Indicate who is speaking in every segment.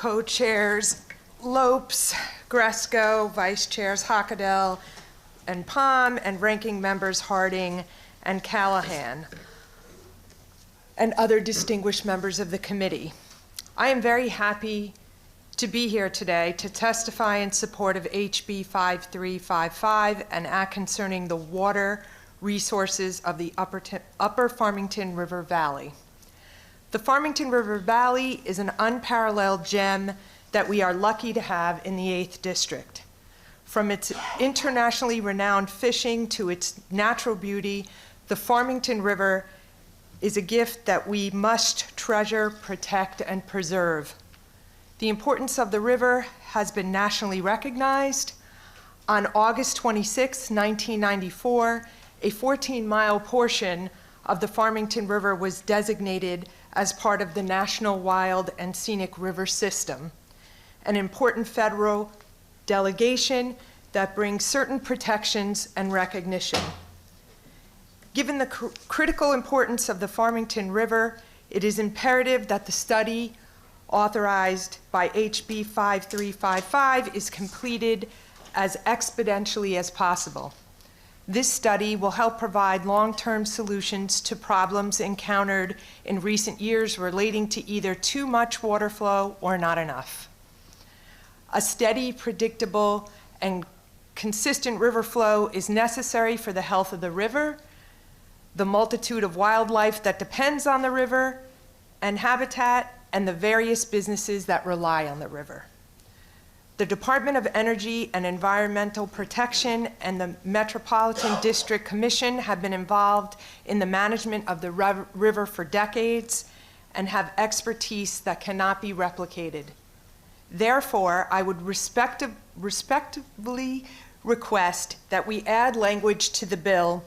Speaker 1: co-chairs Lopes, Gresco, vice chairs Hockadell and Palm, and ranking members Harding and Callahan, and other distinguished members of the committee. I am very happy to be here today to testify in support of HB5355, an act concerning the water resources of the Upper Farmington River Valley. The Farmington River Valley is an unparalleled gem that we are lucky to have in the 8th District. From its internationally renowned fishing to its natural beauty, the Farmington River is a gift that we must treasure, protect, and preserve. The importance of the river has been nationally recognized. On August 26, 1994, a 14-mile portion of the Farmington River was designated as part of the National Wild and Scenic River System, an important federal delegation that brings certain protections and recognition. Given the critical importance of the Farmington River, it is imperative that the study authorized by HB 5355 is completed as expeditiously as possible. This study will help provide long-term solutions to problems encountered in recent years relating to either too much water flow or not enough. A steady, predictable, and consistent river flow is necessary for the health of the river, the multitude of wildlife that depends on the river and habitat, and the various businesses that rely on the river. The Department of Energy and Environmental Protection and the Metropolitan District Commission have been involved in the management of the river for decades and have expertise that cannot be replicated. Therefore, I would respectfully request that we add language to the bill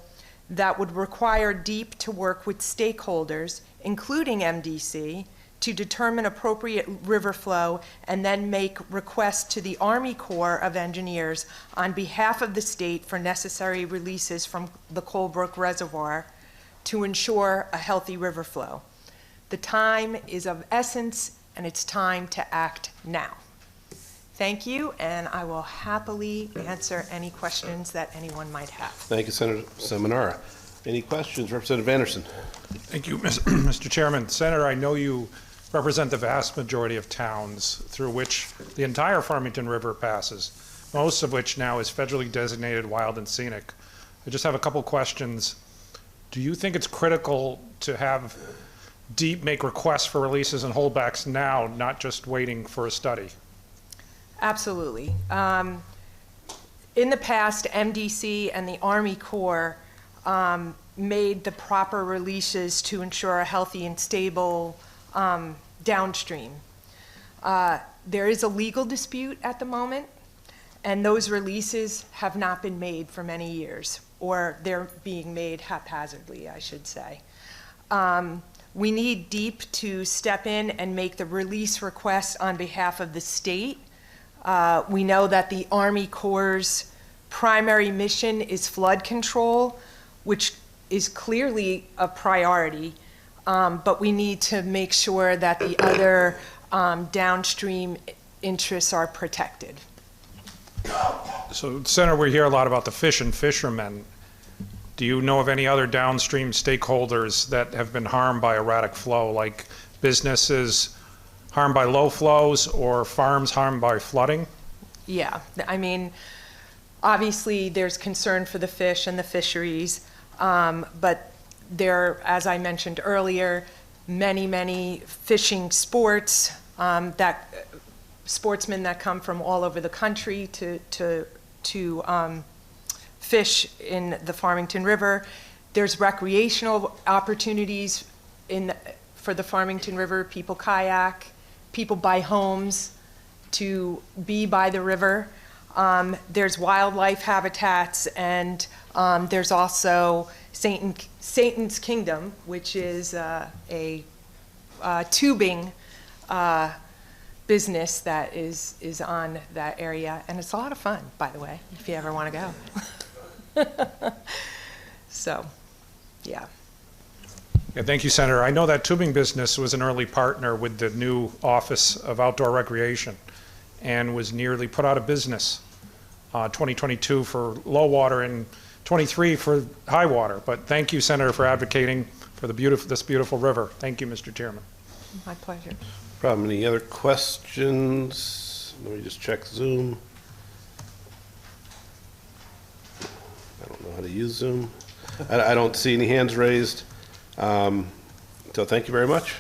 Speaker 1: that would require DEEP to work with stakeholders, including MDC, to determine appropriate river flow and then make requests to the Army Corps of Engineers on behalf of the state for necessary releases from the Colebrook Reservoir to ensure a healthy river flow. The time is of essence, and it's time to act now. Thank you, and I will happily answer any questions that anyone might have.
Speaker 2: Thank you, Senator Seminara. Any questions? Representative Anderson.
Speaker 3: Thank you, Mr. Chairman. Senator, I know you represent the vast majority of towns through which the entire Farmington River passes, most of which now is federally designated wild and scenic. I just have a couple questions. Do you think it's critical to have DEEP make requests for releases and holdbacks now, not just waiting for a study?
Speaker 1: Absolutely. In the past, MDC and the Army Corps made the proper releases to ensure a healthy and stable downstream. There is a legal dispute at the moment, and those releases have not been made for many years, or they're being made haphazardly, I should say. We need DEEP to step in and make the release requests on behalf of the state. We know that the Army Corps' primary mission is flood control, which is clearly a priority, but we need to make sure that the other downstream interests are protected.
Speaker 3: So, Senator, we hear a lot about the fish and fishermen. Do you know of any other downstream stakeholders that have been harmed by erratic flow, like businesses harmed by low flows or farms harmed by flooding?
Speaker 1: Yeah, I mean, obviously there's concern for the fish and the fisheries, but there, as I mentioned earlier, many fishing sports, sportsmen that come from all over the country to fish in the Farmington River. There's recreational opportunities for the Farmington River. People kayak, people buy homes to be by the river. There's wildlife habitats, and there's also Satan's Kingdom, which is a tubing business that is on that area, and it's a lot of fun, by the way, if you ever want to go. So, yeah.
Speaker 3: Yeah, thank you, Senator. I know that tubing business was an early partner with the new Office of Outdoor Recreation and was nearly put out of business 2022 for low water and 23 for high water. But thank you, Senator, for advocating for this beautiful river. Thank you, Mr. Chairman.
Speaker 1: My pleasure.
Speaker 2: Problem, any other questions? Let me just check Zoom. I don't know how to use Zoom. I don't see any hands raised. So thank you very much.